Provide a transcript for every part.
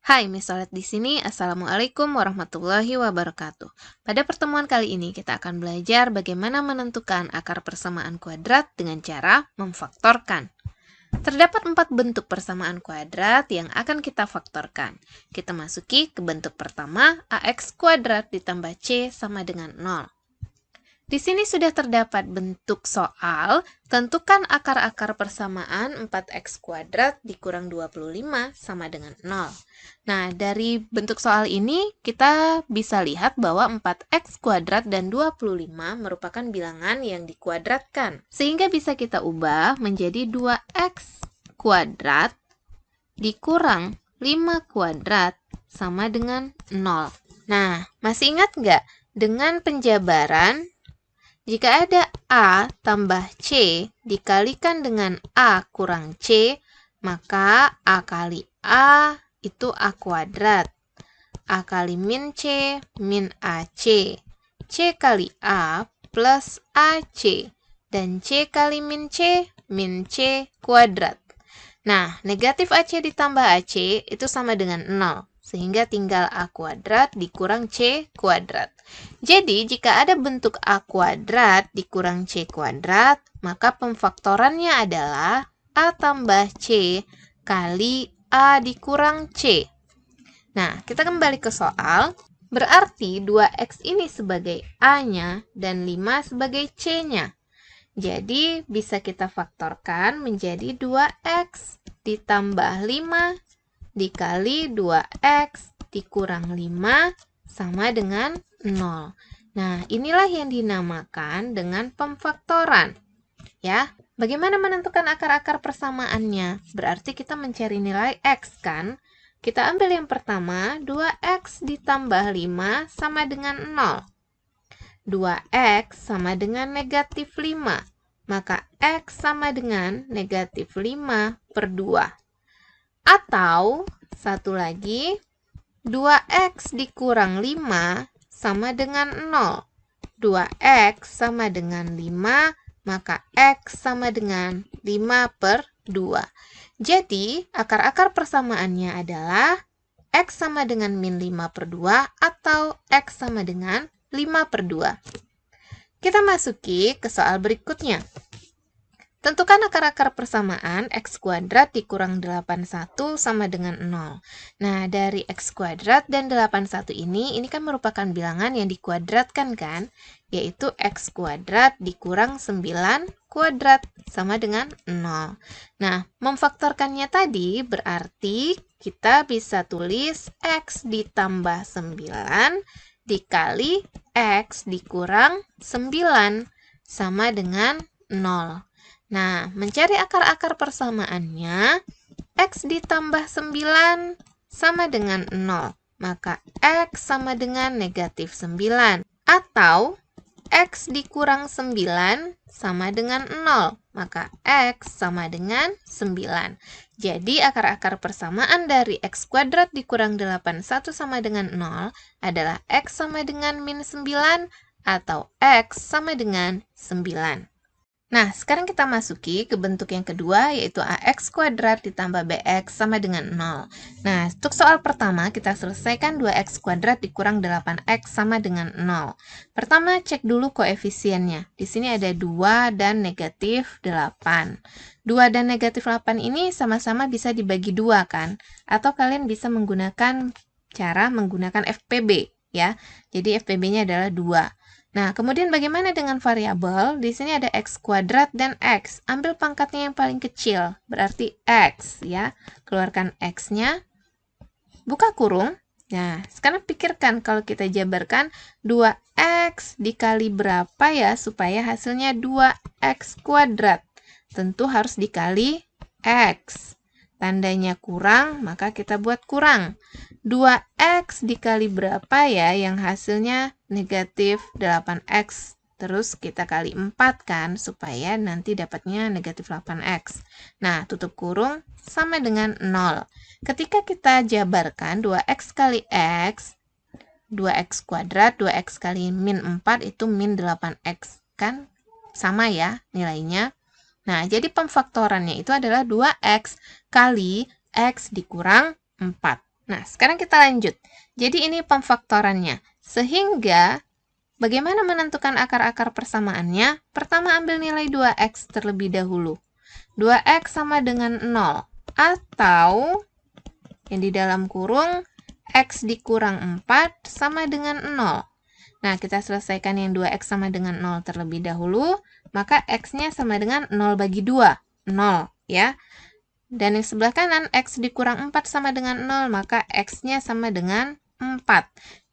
Hai, Miss Solet di sini. Assalamualaikum warahmatullahi wabarakatuh. Pada pertemuan kali ini kita akan belajar bagaimana menentukan akar persamaan kuadrat dengan cara memfaktorkan. Terdapat 4 bentuk persamaan kuadrat yang akan kita faktorkan. Kita masuki ke bentuk pertama, ax kuadrat ditambah c sama dengan 0. Di sini sudah terdapat bentuk soal, tentukan akar-akar persamaan 4x kuadrat dikurang 25 sama dengan 0. Nah, dari bentuk soal ini kita bisa lihat bahwa 4x kuadrat dan 25 merupakan bilangan yang dikuadratkan. Sehingga bisa kita ubah menjadi 2x kuadrat dikurang 5 kuadrat sama dengan 0. Nah, masih ingat nggak? Dengan penjabaran, jika ada A tambah C dikalikan dengan A kurang C, maka A kali A itu A kuadrat. A kali min C, min AC. C kali A plus AC. Dan C kali min C kuadrat. Nah, negatif AC ditambah AC itu sama dengan 0. Sehingga tinggal A kuadrat dikurang C kuadrat. Jadi, jika ada bentuk A kuadrat dikurang C kuadrat, maka pemfaktorannya adalah A tambah C kali A dikurang C. Nah, kita kembali ke soal. Berarti 2x ini sebagai A-nya dan 5 sebagai C-nya. Jadi, bisa kita faktorkan menjadi 2x ditambah 5 dikali 2x dikurang 5 sama dengan 0. Nah, inilah yang dinamakan dengan pemfaktoran. Ya, bagaimana menentukan akar-akar persamaannya? Berarti kita mencari nilai x kan? Kita ambil yang pertama, 2x ditambah 5 sama dengan 0. 2x sama dengan negatif 5. Maka x sama dengan negatif 5 per 2. Atau, satu lagi, 2x dikurang 5 sama dengan 0. 2x sama dengan 5, maka x sama dengan 5 per 2. Jadi, akar-akar persamaannya adalah x sama dengan min 5 per 2 atau x sama dengan 5 per 2. Kita masuki ke soal berikutnya. Tentukan akar-akar persamaan x kuadrat dikurang 81 sama dengan 0. Nah, dari x kuadrat dan 81 ini kan merupakan bilangan yang dikuadratkan kan? Yaitu x kuadrat dikurang 9 kuadrat sama dengan 0. Nah, memfaktorkannya tadi berarti kita bisa tulis x ditambah 9 dikali x dikurang 9 sama dengan 0. Nah, mencari akar-akar persamaannya, x ditambah 9 sama dengan 0. Maka x sama dengan negatif 9. Atau x dikurang 9 sama dengan 0. Maka x sama dengan 9. Jadi, akar-akar persamaan dari x kuadrat dikurang 81 sama dengan 0 adalah x sama dengan min 9 atau x sama dengan 9. Nah, sekarang kita masuki ke bentuk yang kedua, yaitu ax kuadrat ditambah bx sama dengan 0. Nah, untuk soal pertama, kita selesaikan 2x kuadrat dikurang 8x sama dengan 0. Pertama, cek dulu koefisiennya. Di sini ada 2 dan negatif 8. 2 dan negatif 8 ini sama-sama bisa dibagi 2, kan? Atau kalian bisa menggunakan cara menggunakan FPB, ya. Jadi, FPB-nya adalah 2. Nah, kemudian bagaimana dengan variabel? Di sini ada x kuadrat dan x. Ambil pangkatnya yang paling kecil, berarti x, ya. Keluarkan x-nya, buka kurung. Nah, sekarang pikirkan kalau kita jabarkan 2x dikali berapa ya supaya hasilnya 2x kuadrat. Tentu harus dikali x. Tandanya kurang, maka kita buat kurang. 2x dikali berapa ya yang hasilnya negatif 8x. Terus kita kali 4 kan, supaya nanti dapatnya negatif 8x. Nah, tutup kurung sama dengan 0. Ketika kita jabarkan 2x kali x, 2x kuadrat, 2x kali min 4 itu min 8x. Kan sama ya nilainya. Nah, jadi pemfaktorannya itu adalah 2x kali x dikurang 4. Nah, sekarang kita lanjut. Jadi ini pemfaktorannya. Sehingga, bagaimana menentukan akar-akar persamaannya? Pertama, ambil nilai 2x terlebih dahulu. 2x sama dengan 0. Atau, yang di dalam kurung, x dikurang 4 sama dengan 0. Nah, kita selesaikan yang 2x sama dengan 0 terlebih dahulu. Maka x-nya sama dengan 0 bagi 2. 0, ya. Dan yang sebelah kanan, x dikurang 4 sama dengan 0, maka x-nya sama dengan 4.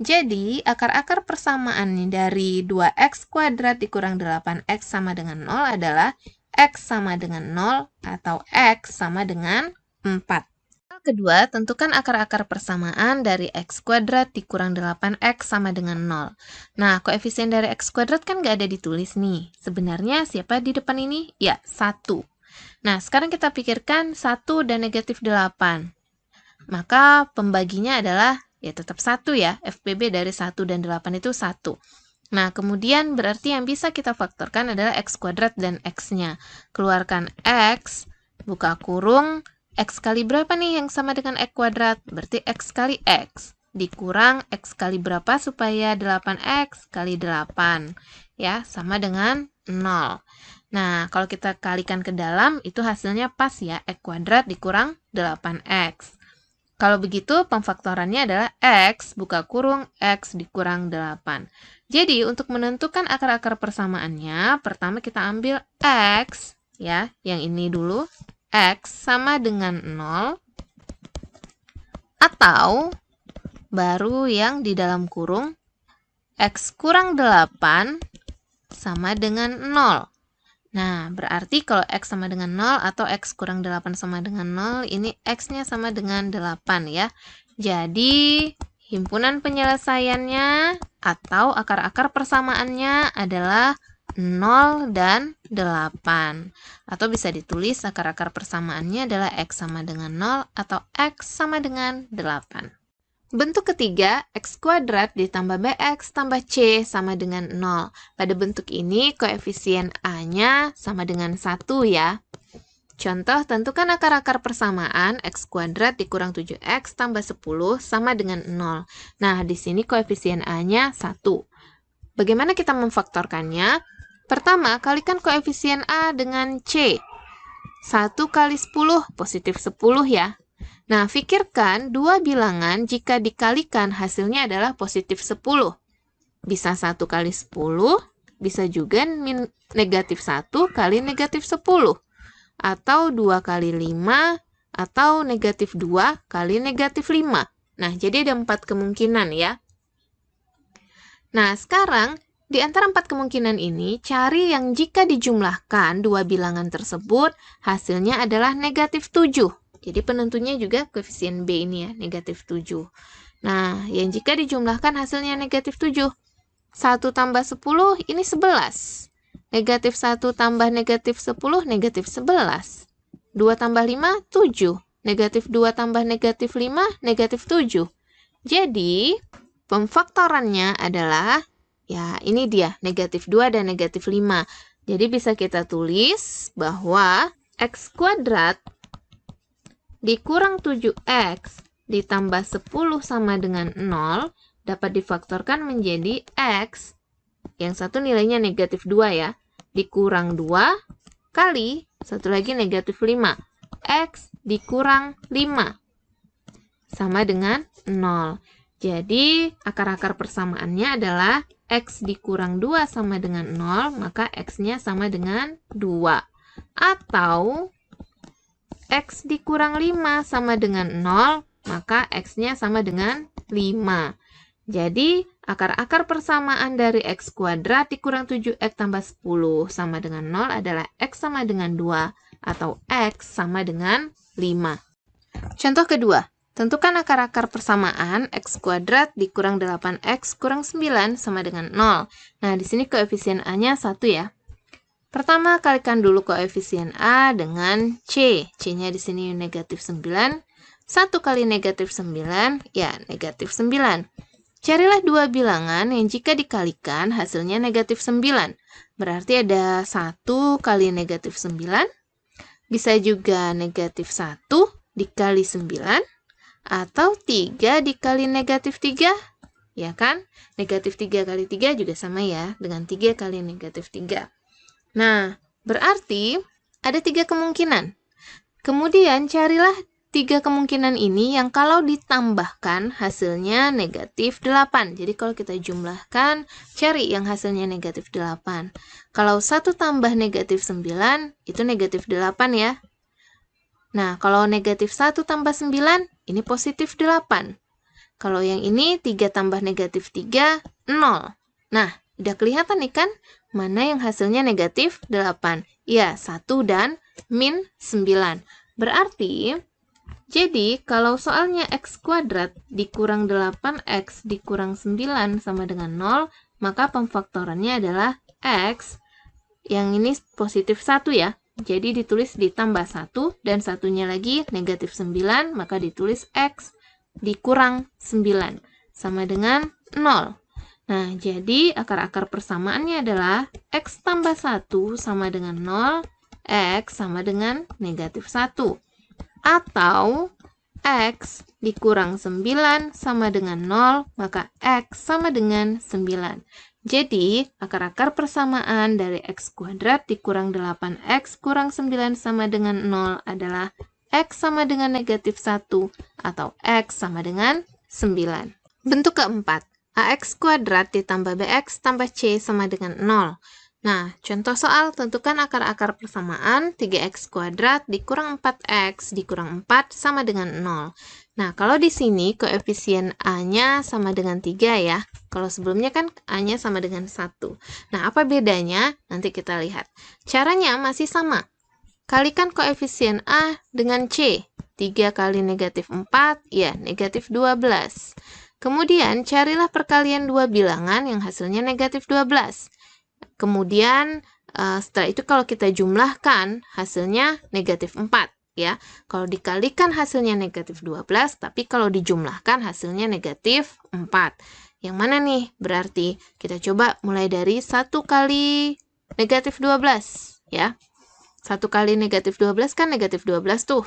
Jadi, akar-akar persamaan dari 2x kuadrat dikurang 8x sama dengan 0 adalah x sama dengan 0 atau x sama dengan 4. Kedua, tentukan akar-akar persamaan dari x kuadrat dikurang 8x sama dengan 0. Nah, koefisien dari x kuadrat kan nggak ada ditulis nih. Sebenarnya siapa di depan ini? Ya, 1. Nah, sekarang kita pikirkan 1 dan negatif 8. Maka pembaginya adalah, ya tetap 1 ya. FPB dari 1 dan 8 itu 1. Nah, kemudian berarti yang bisa kita faktorkan adalah x kuadrat dan x-nya. Keluarkan x, buka kurung, x kali berapa nih yang sama dengan x kuadrat? Berarti x kali x. Dikurang x kali berapa supaya 8x kali 8. Ya, sama dengan 0. Nah, kalau kita kalikan ke dalam, itu hasilnya pas ya, x kuadrat dikurang 8x. Kalau begitu, pemfaktorannya adalah x, buka kurung, x dikurang 8. Jadi, untuk menentukan akar-akar persamaannya, pertama kita ambil x, ya, yang ini dulu, x sama dengan 0, atau baru yang di dalam kurung, x kurang 8 sama dengan 0. Nah, berarti kalau x sama dengan 0 atau x kurang 8 sama dengan 0, ini x-nya sama dengan 8 ya. Jadi, himpunan penyelesaiannya atau akar-akar persamaannya adalah 0 dan 8. Atau bisa ditulis akar-akar persamaannya adalah x sama dengan 0 atau x sama dengan 8. Bentuk ketiga, x kuadrat ditambah bx tambah c sama dengan 0. Pada bentuk ini, koefisien a-nya sama dengan 1 ya. Contoh, tentukan akar-akar persamaan x kuadrat dikurang 7x tambah 10 sama dengan 0. Nah, di sini koefisien a-nya 1. Bagaimana kita memfaktorkannya? Pertama, kalikan koefisien a dengan c. 1 kali 10, positif 10 ya. Nah, pikirkan dua bilangan jika dikalikan hasilnya adalah positif 10. Bisa 1 kali 10, bisa juga negatif 1 kali negatif 10. Atau 2 kali 5, atau negatif 2 kali negatif 5. Nah, jadi ada 4 kemungkinan ya. Nah, sekarang di antara 4 kemungkinan ini, cari yang jika dijumlahkan dua bilangan tersebut, hasilnya adalah negatif 7. Jadi penentunya juga koefisien B ini ya, negatif 7. Nah, yang jika dijumlahkan hasilnya negatif 7. 1 tambah 10, ini 11. Negatif 1 tambah negatif 10, negatif 11. 2 tambah 5, 7. Negatif 2 tambah negatif 5, negatif 7. Jadi, pemfaktorannya adalah, ya ini dia, negatif 2 dan negatif 5. Jadi bisa kita tulis bahwa x kuadrat dikurang 7x ditambah 10 sama dengan 0 dapat difaktorkan menjadi x, yang satu nilainya negatif 2 ya, dikurang 2 kali, satu lagi negatif 5, x dikurang 5 sama dengan 0. Jadi, akar-akar persamaannya adalah x dikurang 2 sama dengan 0, maka x-nya sama dengan 2. Atau x dikurang 5 sama dengan 0, maka x-nya sama dengan 5. Jadi, akar-akar persamaan dari x kuadrat dikurang 7x tambah 10 sama dengan 0 adalah x sama dengan 2 atau x sama dengan 5. Contoh kedua, tentukan akar-akar persamaan x kuadrat dikurang 8x kurang 9 sama dengan 0. Nah, di sini koefisien a-nya 1 ya. Pertama, kalikan dulu koefisien a dengan c. C-nya di sini negatif 9. 1 kali negatif 9, ya negatif 9. Carilah dua bilangan yang jika dikalikan hasilnya negatif 9. Berarti ada 1 kali negatif 9. Bisa juga negatif 1 dikali 9. Atau 3 dikali negatif 3? Ya kan? Negatif 3 kali 3 juga sama ya, dengan 3 kali negatif 3. Nah, berarti ada 3 kemungkinan. Kemudian carilah 3 kemungkinan ini yang kalau ditambahkan hasilnya negatif 8. Jadi kalau kita jumlahkan, cari yang hasilnya negatif 8. Kalau 1 tambah negatif 9, itu negatif 8 ya. Nah, kalau negatif 1 tambah 9, ini positif 8. Kalau yang ini 3 tambah negatif 3, 0. Nah, udah kelihatan nih kan, mana yang hasilnya negatif 8. Ya, 1 dan min 9. Berarti, jadi kalau soalnya x kuadrat dikurang 8x dikurang 9 sama dengan 0, maka pemfaktorannya adalah x, yang ini positif 1 ya. Jadi ditulis ditambah 1, dan satunya lagi negatif 9, maka ditulis x dikurang 9, sama dengan 0. Nah, jadi akar-akar persamaannya adalah x tambah 1 sama dengan 0, x sama dengan negatif 1. Atau x dikurang 9 sama dengan 0, maka x sama dengan 9. Jadi, akar-akar persamaan dari x kuadrat dikurang 8x kurang 9 sama dengan 0 adalah x sama dengan negatif 1 atau x sama dengan 9. Bentuk keempat, ax kuadrat ditambah bx tambah c sama dengan 0. Nah, contoh soal, tentukan akar-akar persamaan 3x kuadrat dikurang 4x dikurang 4 sama dengan 0. Nah, kalau di sini koefisien A-nya sama dengan 3 ya. Kalau sebelumnya kan A-nya sama dengan 1. Nah, apa bedanya? Nanti kita lihat. Caranya masih sama. Kalikan koefisien A dengan C. 3 kali negatif 4, ya negatif 12. Kemudian, carilah perkalian dua bilangan yang hasilnya negatif 12. Kemudian setelah itu kalau kita jumlahkan hasilnya negatif 4 ya. Kalau dikalikan hasilnya negatif 12, tapi kalau dijumlahkan hasilnya negatif 4. Yang mana nih? Berarti kita coba mulai dari 1 kali negatif 12 ya. 1 kali negatif 12 kan negatif 12 tuh.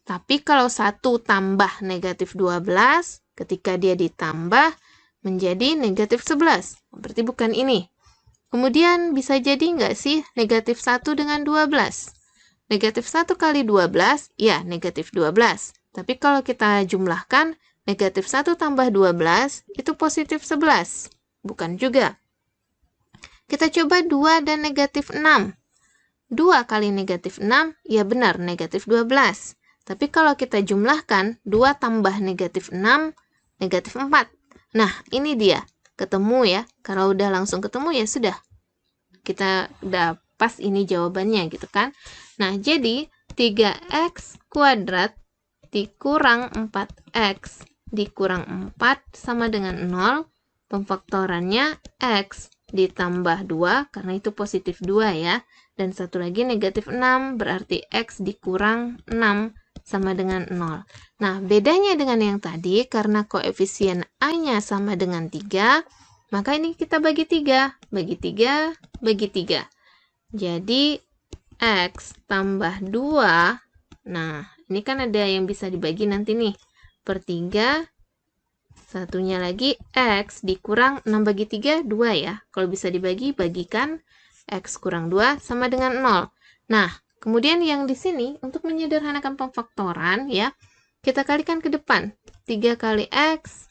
Tapi kalau 1 tambah negatif 12, ketika dia ditambah menjadi negatif 11. Berarti bukan ini. Kemudian bisa jadi nggak sih negatif 1 dengan 12? Negatif 1 kali 12, ya negatif 12. Tapi kalau kita jumlahkan, negatif 1 tambah 12, itu positif 11. Bukan juga. Kita coba 2 dan negatif 6. 2 kali negatif 6, ya benar, negatif 12. Tapi kalau kita jumlahkan, 2 tambah negatif 6, negatif 4. Nah, ini dia. Ketemu ya. Kalau udah langsung ketemu ya sudah. Kita udah pas ini jawabannya gitu kan. Nah, jadi 3x kuadrat dikurang 4x dikurang 4 sama dengan 0. Pemfaktorannya x ditambah 2 karena itu positif 2 ya. Dan satu lagi negatif 6 berarti x dikurang 6 sama dengan 0. Nah, bedanya dengan yang tadi, karena koefisien A-nya sama dengan 3, maka ini kita bagi 3. Bagi 3, bagi 3. Jadi, x tambah 2, nah, ini kan ada yang bisa dibagi nanti nih, per 3, satunya lagi x dikurang 6 bagi 3, 2 ya. Kalau bisa dibagi, bagikan x kurang 2 sama dengan 0. Nah, kemudian yang di sini, untuk menyederhanakan pemfaktoran ya, kita kalikan ke depan. 3 kali x,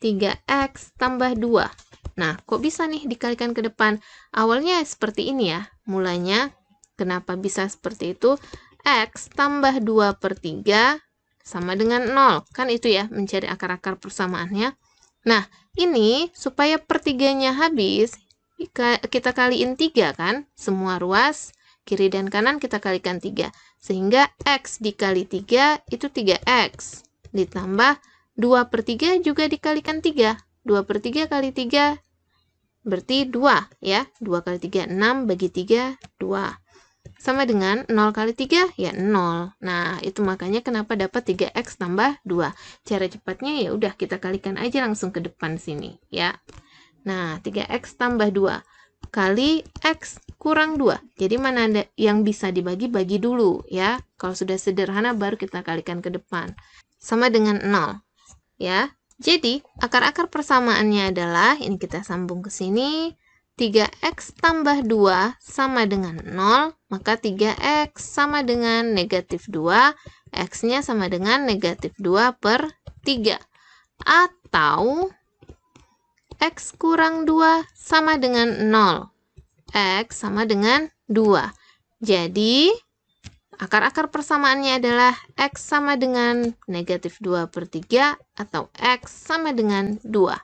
3x tambah 2. Nah, kok bisa nih dikalikan ke depan? Awalnya seperti ini ya, mulanya. Kenapa bisa seperti itu? X tambah 2 per 3 sama dengan 0. Kan itu ya, mencari akar-akar persamaannya. Nah, ini supaya per 3-nya habis, kita kaliin 3 kan? Semua ruas kiri dan kanan kita kalikan 3. Sehingga x dikali 3 itu 3x. Ditambah 2 per 3 juga dikalikan 3. 2 per 3 kali 3 berarti 2 ya. 2 kali 3, 6 bagi 3, 2. Sama dengan 0 kali 3 ya 0. Nah, itu makanya kenapa dapat 3x tambah 2. Cara cepatnya ya udah kita kalikan aja langsung ke depan sini ya. Nah, 3x tambah 2 kali x kurang 2. Jadi mana ada yang bisa dibagi, bagi dulu ya. Kalau sudah sederhana baru kita kalikan ke depan. sama dengan 0. Ya, jadi akar-akar persamaannya adalah, ini kita sambung ke sini, 3x tambah 2 sama dengan 0, maka 3x sama dengan negatif 2, x-nya sama dengan negatif 2 per 3. Atau x kurang 2 sama dengan 0. X sama dengan 2. Jadi, akar-akar persamaannya adalah x sama dengan negatif 2 per 3 atau x sama dengan 2.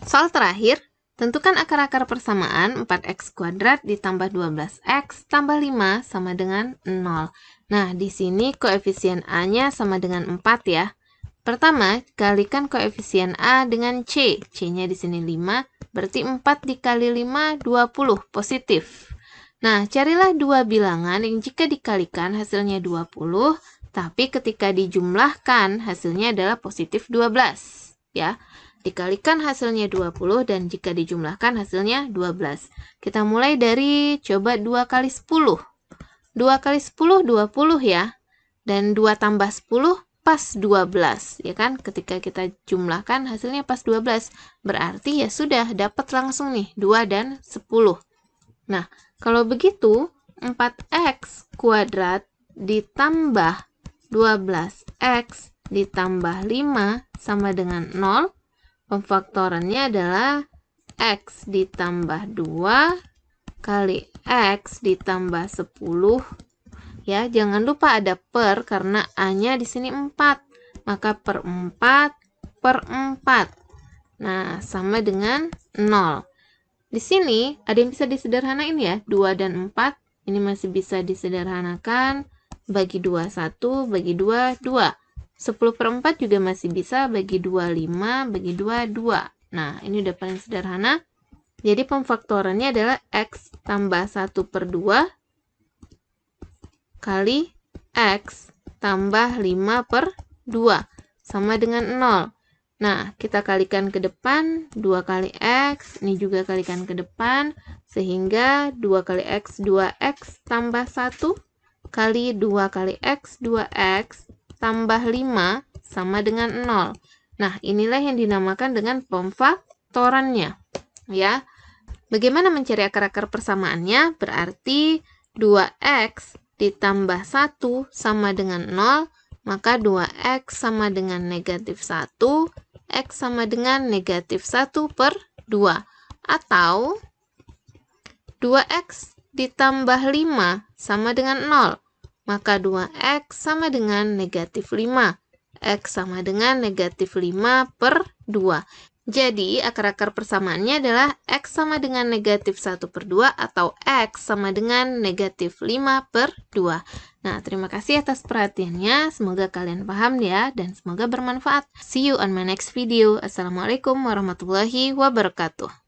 Soal terakhir, tentukan akar-akar persamaan 4x kuadrat ditambah 12x tambah 5 sama dengan 0. Nah, di sini koefisien A-nya sama dengan 4 ya. Pertama, kalikan koefisien A dengan C. C-nya di sini 5, berarti 4 dikali 5, 20, positif. Nah, carilah dua bilangan yang jika dikalikan hasilnya 20, tapi ketika dijumlahkan hasilnya adalah positif 12. Ya, dikalikan hasilnya 20 dan jika dijumlahkan hasilnya 12. Kita mulai dari coba 2 kali 10. 2 kali 10, 20 ya. Dan 2 tambah 10, pas 12. Ya kan, ketika kita jumlahkan hasilnya pas 12. Berarti ya sudah, dapat langsung nih, 2 dan 10. Nah, kalau begitu, 4x kuadrat ditambah 12x ditambah 5 sama dengan 0. Pemfaktorannya adalah x ditambah 2 kali x ditambah 10. Ya, jangan lupa ada per karena A-nya di sini 4. Maka per 4 per 4. Nah, sama dengan 0. Di sini ada yang bisa disederhanain ya, 2 dan 4. Ini masih bisa disederhanakan. Bagi 2, 1. Bagi 2, 2. 10 per 4 juga masih bisa. Bagi 2, 5. Bagi 2, 2. Nah, ini udah paling sederhana. Jadi pemfaktorannya adalah x tambah 1 per 2 kali x tambah 5 per 2. Sama dengan 0. Nah, kita kalikan ke depan, 2 kali x, ini juga kalikan ke depan, sehingga 2 kali x, 2x tambah 1, kali 2 kali x, 2x, tambah 5, sama dengan 0. Nah, inilah yang dinamakan dengan pemfaktorannya. Ya, bagaimana mencari akar-akar persamaannya? Berarti 2x ditambah 1 sama dengan 0, maka 2x sama dengan negatif 1, x sama dengan negatif 1 per 2. Atau 2x ditambah 5 sama dengan 0, maka 2x sama dengan negatif 5. X sama dengan negatif 5 per 2. Jadi, akar-akar persamaannya adalah x sama dengan negatif 1 per 2 atau x sama dengan negatif 5 per 2. Nah, terima kasih atas perhatiannya. Semoga kalian paham ya, dan semoga bermanfaat. See you on my next video. Assalamualaikum warahmatullahi wabarakatuh.